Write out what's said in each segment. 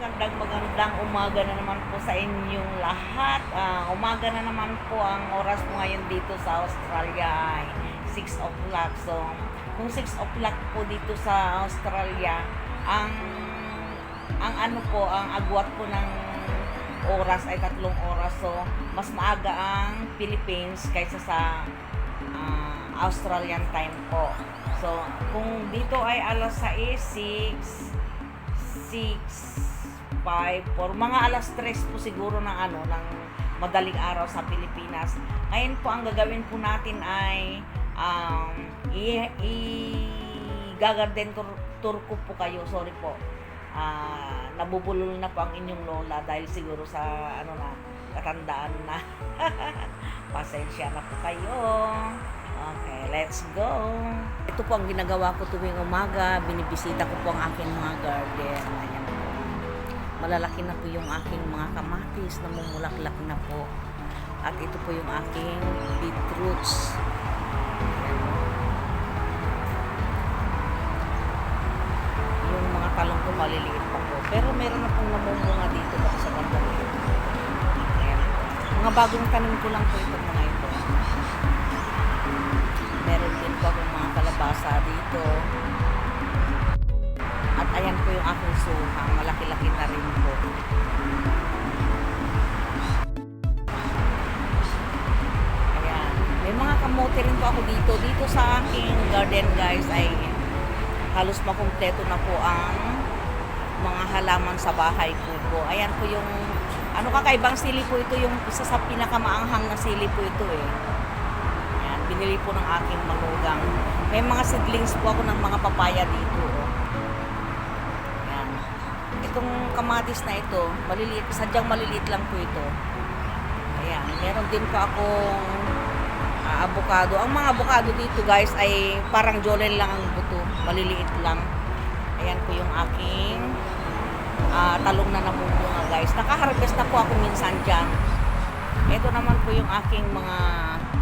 Magandang umaga na naman po sa inyong lahat. Umaga na naman po ang oras po ngayon dito sa Australia ay 6 o'clock. So, kung 6 o'clock po dito sa Australia, ang ang agwat po ng oras ay 3 oras. So, mas maaga ang Philippines kaysa sa Australian time po. So, kung dito ay alas 6, 5, or mga alas 3 po siguro ng ng madaling araw sa Pilipinas. Ngayon po ang gagawin po natin ay i-garden tour ko po kayo. Sorry po. Nabubulol na po ang inyong lola dahil siguro sa katandaan na. Pasensya na po kayo. Okay, let's go. Ito po ang ginagawa ko tuwing umaga. Binibisita ko po ang aking mga garden. Ayan po. Malalaki na po yung aking mga kamatis na mumulaklak na po. At ito po yung aking beetroots. Ayan. Yung mga talong ko maliliit pa po. Pero meron na pong namumunga dito po sa bandang ito. Ayan. Mga bagong tanim ko lang po itong mga ito. Meron din po akong mga kalabasa dito. At ayan po yung aking suhang. Malaki-laki na rin po. Ayan. May mga kamote rin po ako dito. Dito sa aking garden guys ay halos makumpleto na po ang mga halaman sa bahay ko po. Ayan po yung kakaibang sili po ito. Yung isa sa pinakamaanghang na sili po ito eh. Ayan. Binili po ng aking manugang. May mga seedlings po ako ng mga papaya dito. Itong kamatis na ito, maliliit, sadyang maliliit lang po ito. Ayan, meron din po akong avocado. Ang mga avocado dito guys ay parang jollen lang ang buto, maliliit lang. Ayan po yung aking talong na namumunga guys. Nakaharvest na po ako minsan dyan. Ito naman po yung aking mga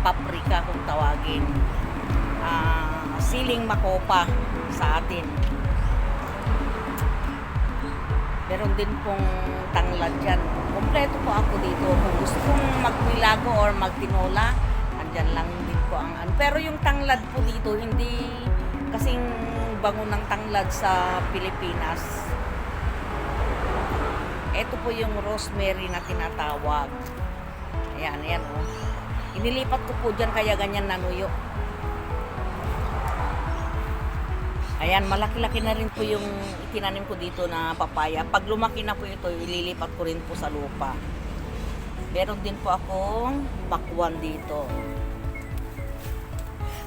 paprika kung tawagin. Siling makopa sa atin. Meron din pong tanglad dyan. Kompleto po ako dito. Kung gusto kong magmilago or magtinola, andyan lang din po ang Pero yung tanglad po dito, hindi kasing bango ng tanglad sa Pilipinas. Ito po yung rosemary na tinatawag. Ayan, ayan o. Inilipat ko po dyan kaya ganyan nanuyo. Ayan, malaki-laki na rin po yung itinanim ko dito na papaya. Pag lumaki na po ito, ililipat ko rin po sa lupa. Meron din po akong bakwan dito.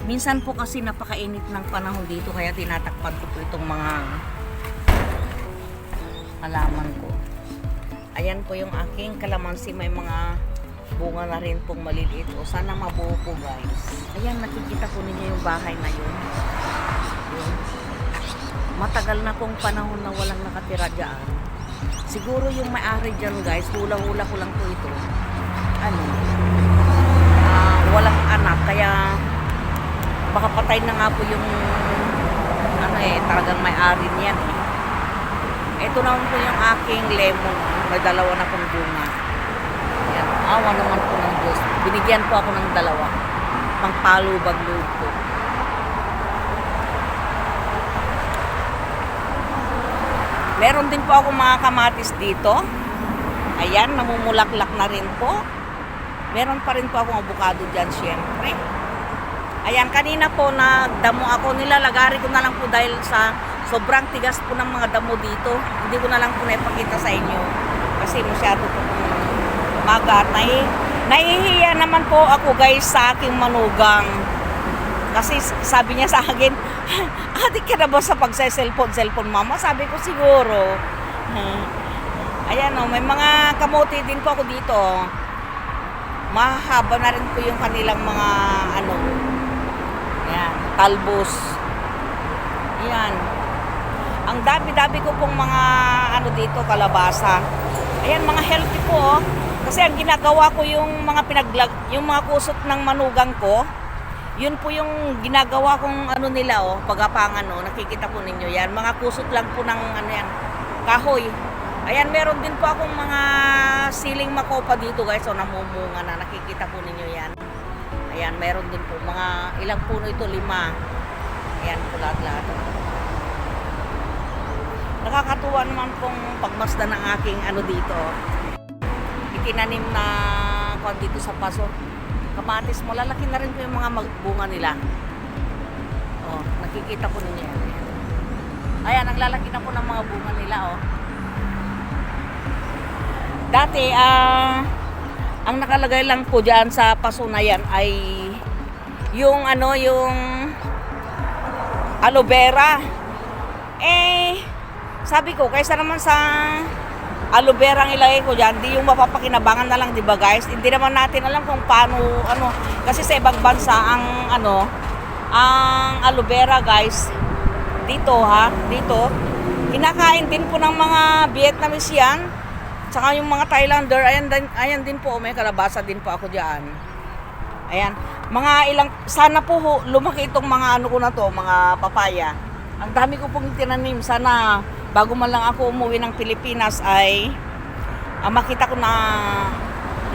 Minsan po kasi napakainit ng panahon dito, kaya tinatakpan ko po itong mga halaman ko. Ayan po yung aking kalamansi. May mga bunga na rin pong maliliit. O sana mabuo po guys. Ayan, nakikita po ninyo yung bahay na yun. Matagal na pong panahon na walang nakatira dyan. Siguro yung may-ari dyan guys, hula-hula ko lang po ito. Walang anak, kaya baka patay na nga po yung talagang may-ari niyan eh. Ito naman po yung aking lemon. May dalawa na pong bunga. Ayan, awa naman po ng Diyos. Binigyan po ako ng dalawa. Pangpalubag-loob po. Meron din po ako mga kamatis dito. Ayan, namumulaklak na rin po. Meron pa rin po akong avocado dyan, syempre. Ayan, kanina po nagdamo ako. Nilalagari ko na lang po dahil sa sobrang tigas po ng mga damo dito. Hindi ko na lang po naipakita sa inyo. Kasi masyado po magat. Nahihiya naman po ako guys sa aking manugang. Kasi sabi niya sa akin, adik ka na ba sa pagsa-cellphone mama? Sabi ko siguro. Ayan o, may mga kamote din po ako dito. Mahaba na rin po yung kanilang mga ayan, talbos. Ayan. Ang dami-dami ko pong mga dito, kalabasa. Ayan, mga healthy po. Kasi ang ginagawa ko yung mga yung mga kusot ng manugang ko. Yun po yung ginagawa kong nila pagapangan nakikita po ninyo yan. Mga kusot lang po ng yan, kahoy. Ayan, meron din po akong mga siling makopa dito guys. So, namumunga na. Nakikita po ninyo yan. Ayan, meron din po. Mga ilang puno ito? 5. Ayan po lahat-lahat. Nakakatuwa naman pong pagmasdan ng aking ano dito. Itinanim na kwan dito sa paso. Kamatis, malalaki na rin po yung mga bunga nila. Oh, nakikita po ninyo yan. Ayan, ang lalaki na po ng mga bunga nila, oh. Dati, ang nakalagay lang po dyan sa paso na yan ay yung ano, yung aloe vera. Sabi ko, kaysa naman sa aloe vera ang ilagay ko dyan, di yung mapapakinabangan na lang, di ba guys? Hindi naman natin alam kung paano, ano, kasi sa ibang bansa ang, ano, ang aloe vera guys, dito dito, kinakain din po ng mga Vietnamese yan, tsaka yung mga Thailander, ayan din po, may kalabasa din po ako dyan. Ayan, mga ilang, sana po lumaki itong mga ano ko na to, mga papaya. Ang dami ko pong tinanim, sana bago man lang ako umuwi ng Pilipinas ay makita ko na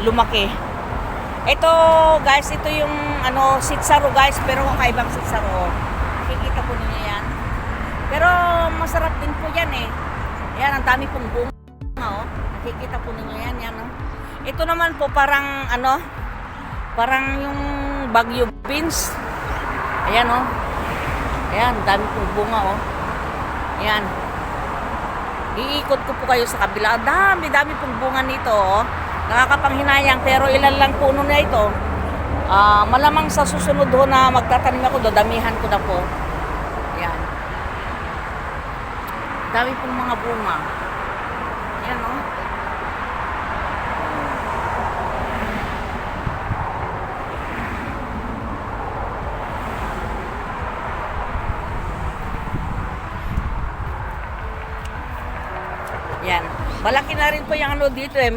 lumaki. Ito guys, ito yung ano, sitsaro guys, pero kakaibang sitsaro. Nakikita po niyo yan. Pero masarap din po yan eh. Ayan, ang dami pong bunga, oh. Nakikita po niyo yan, yan, oh. Ito naman po parang ano, parang yung Baguio beans. Ayan, oh. Ayan, dami pong bunga, oh. Ayan. Iikot ko po kayo sa kabila. Dami pong bunga nito, oh. Nakakapanghinayang, pero ilan lang puno na ito. Malamang sa susunod ho na magtatanim ako, damihan ko na po. Ayan. Dami pong mga bunga. Ayan, oh. Yan. Malaki na rin po yung ano dito eh.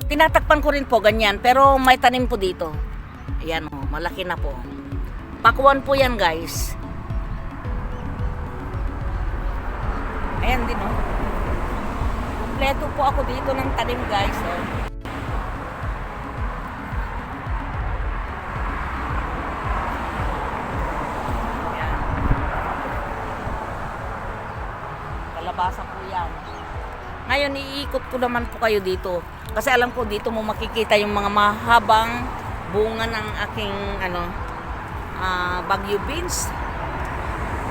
Tinatakpan ko rin po ganyan. Pero may tanim po dito. Ayan o. Malaki na po. Pakuan po yan guys. Ayan din o. Kompleto po ako dito ng tanim guys. O. Ayan. Kalabasa po yan. Ngayon, iikot ko naman po kayo dito. Kasi alam ko dito mo makikita yung mga mahabang bunga ng aking ano, Baguio beans.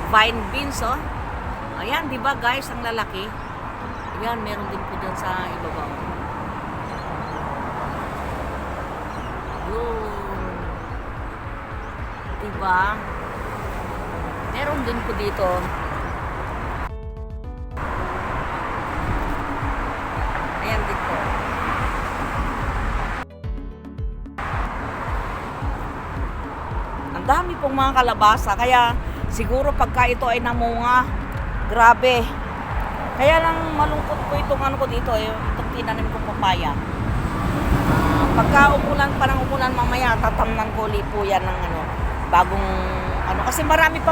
Vine beans, oh. Ayan, di ba guys, ang lalaki. Ayan, meron din po dyan sa ibabaw. Yun. Di ba? Meron din po dito. Ang dami pong mga kalabasa, kaya siguro pagka ito ay namunga, grabe. Kaya lang malungkot po itong ano ko dito, itong tinanim kong papaya. Pagka umulan pa ng umulan mamaya, tatamnan ko ulit po yan ng ano, bagong ano, kasi marami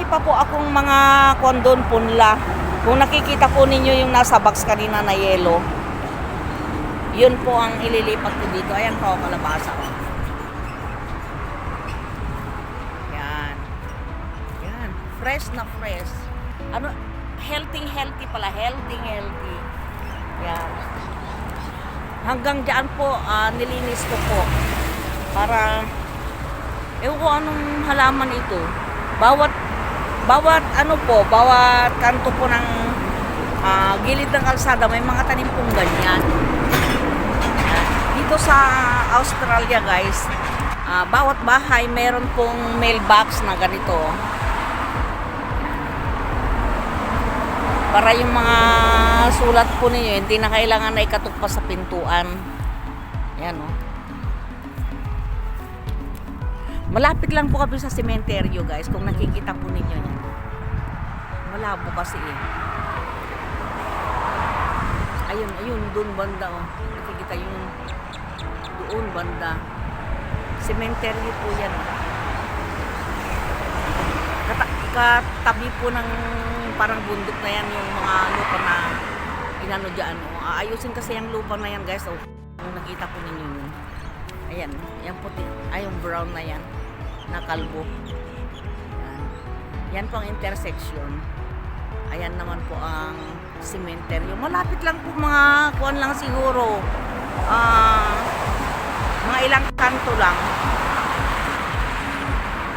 pa po akong mga kondon punla. Kung nakikita po ninyo yung nasa box kanina na yellow, yun po ang ililipat ko dito. Ayan po, kalabasa ko. Fresh na fresh. Ano, healthy pala. Healthy. Yan. Hanggang dyan po, nilinis ko po. Para, ewan ko anong halaman ito. Bawat kanto po ng gilid ng kalsada, may mga tanim pong ganyan. Dito sa Australia guys, bawat bahay meron pong mailbox na ganito. Para yung mga sulat po ninyo, hindi na kailangan na ikatok pa sa pintuan. Ayan, oh. Malapit lang po kami sa sementeryo, guys. Kung nakikita po ninyo yan. Malabo kasi eh. Ayun, doon banda, oh. Nakikita yung doon banda. Sementeryo po yan. Katabi po ng parang bundok na yan yung mga lupa na inano dyan. Aayusin kasi yung lupa na yan guys. Kung nakita ko ninyo yun. Ayan, yung puti, yung brown na yan, na kalbo. Yan po ang intersection. Ayan naman po ang cemetery. Malapit lang po, mga kuwan lang siguro. Mga ilang kanto lang.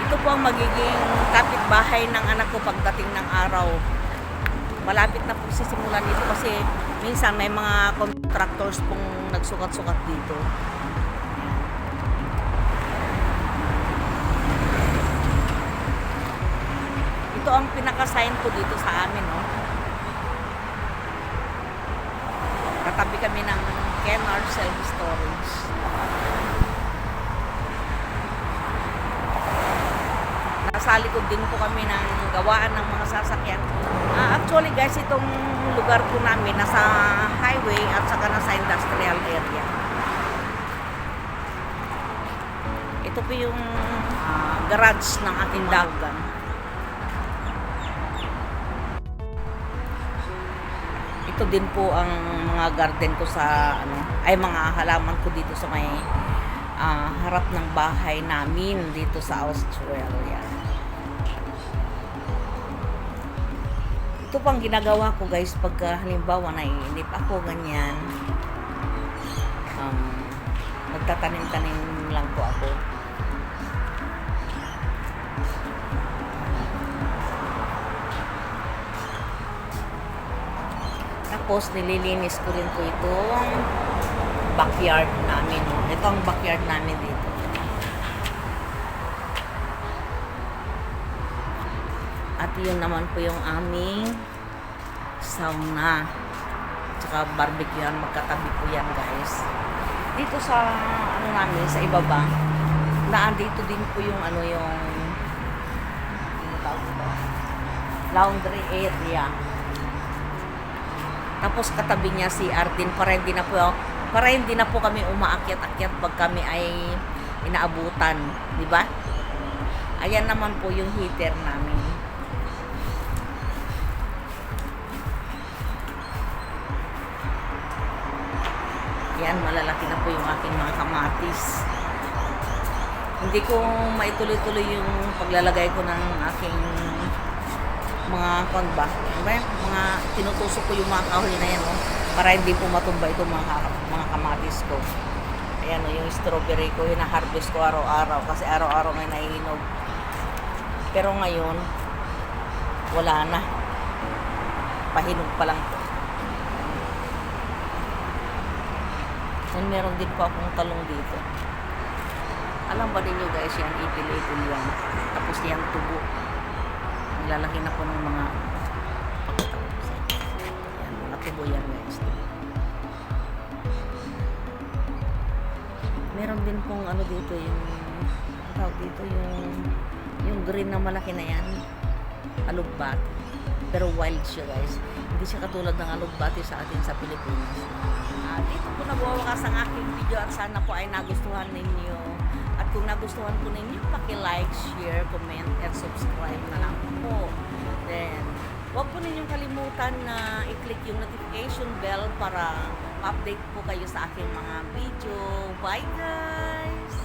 Ito po ang magiging kapitbahay ng anak ko pagdating ng araw. Malapit na po sisimulan dito kasi minsan may mga contractors pong nagsukat-sukat dito. Ito ang pinaka-sign ko dito sa amin, no? Katabi kami ng Kenner Self-Storage. Nasa likod din po kami ng gawaan ng mga sasakyan. Actually guys, itong lugar po namin nasa highway at saka nasa industrial area. Ito po yung garage ng ating dagan. Ito din po ang mga garden ko sa mga halaman ko dito sa may harap ng bahay namin dito sa Australia. Ito pang ginagawa ko guys pagka halimbawa naiinip ako ganyan. Nagtatanim-tanim lang po ako. Tapos nililinis ko rin po itong backyard namin. Ito ang backyard namin dito. At yun naman po yung aming sauna. Tsaka barbecue yan. Magkatabi po yan guys. Dito sa namin, sa ibaba, dito din po yung laundry area. Tapos katabi niya si Arden, para hindi na po kami umaakyat-akyat pag kami ay inaabutan, di ba? Ayan naman po yung heater namin. Yan, malalaki na po yung aking mga kamatis. Hindi ko maituloy-tuloy yung paglalagay ko ng aking mga mga tinutusok ko yung mga kahoy na yan, para hindi po matumba itong mga kamatis ko. Ayan, yung strawberry ko, hina-harvest ko araw-araw kasi araw-araw may naihinog. Pero ngayon, wala na. Pahinog pa lang po. And meron din po akong talong dito. Alam ba ninyo guys, yan ipil-ipil yan. Tapos yan tubo. Lalaki na po ng mga pagkatapos. Yan, mga tubo yan guys. Meron din pong dito yung yung green na malaki na yan. Alugbati. Pero wild siya guys. Hindi siya katulad ng alugbati sa atin sa Pilipinas. Dito po nagwawakas ang aking video at sana po ay nagustuhan ninyo. At kung nagustuhan po ninyo, paki-like, share, comment, and subscribe na lang po. Then, huwag po ninyong kalimutan na i-click yung notification bell para update po kayo sa aking mga video. Bye guys!